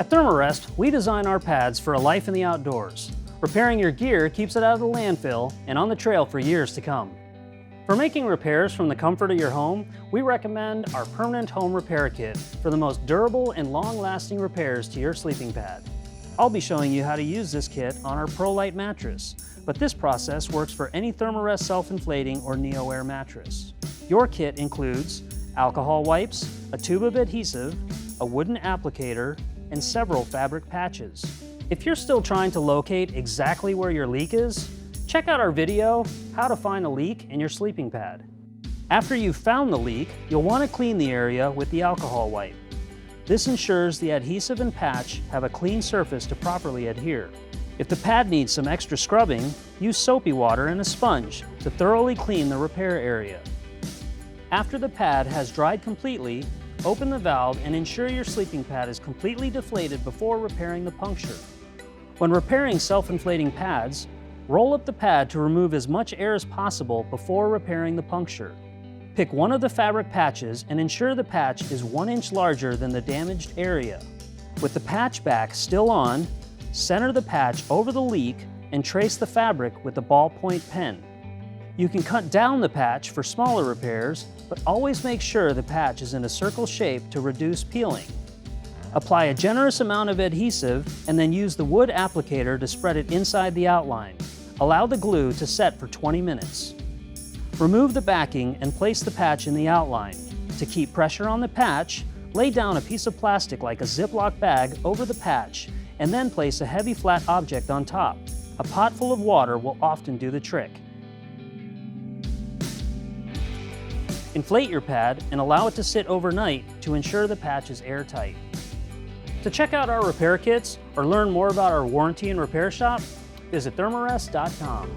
At Therm-a-Rest, we design our pads for a life in the outdoors. Repairing your gear keeps it out of the landfill and on the trail for years to come. For making repairs from the comfort of your home, we recommend our Permanent Home Repair Kit for the most durable and long-lasting repairs to your sleeping pad. I'll be showing you how to use this kit on our ProLite mattress, but this process works for any Therm-a-Rest self-inflating or NeoAir mattress. Your kit includes alcohol wipes, a tube of adhesive, a wooden applicator, and several fabric patches. If you're still trying to locate exactly where your leak is, check out our video, How to Find a Leak in Your Sleeping Pad. After you've found the leak, you'll want to clean the area with the alcohol wipe. This ensures the adhesive and patch have a clean surface to properly adhere. If the pad needs some extra scrubbing, use soapy water and a sponge to thoroughly clean the repair area. After the pad has dried completely, open the valve and ensure your sleeping pad is completely deflated before repairing the puncture. When repairing self-inflating pads, roll up the pad to remove as much air as possible before repairing the puncture. Pick one of the fabric patches and ensure the patch is 1 inch larger than the damaged area. With the patch back still on, center the patch over the leak and trace the fabric with a ballpoint pen. You can cut down the patch for smaller repairs, but always make sure the patch is in a circle shape to reduce peeling. Apply a generous amount of adhesive and then use the wood applicator to spread it inside the outline. Allow the glue to set for 20 minutes. Remove the backing and place the patch in the outline. To keep pressure on the patch, lay down a piece of plastic like a Ziploc bag over the patch and then place a heavy flat object on top. A pot full of water will often do the trick. Inflate your pad and allow it to sit overnight to ensure the patch is airtight. To check out our repair kits or learn more about our warranty and repair shop, visit thermarest.com.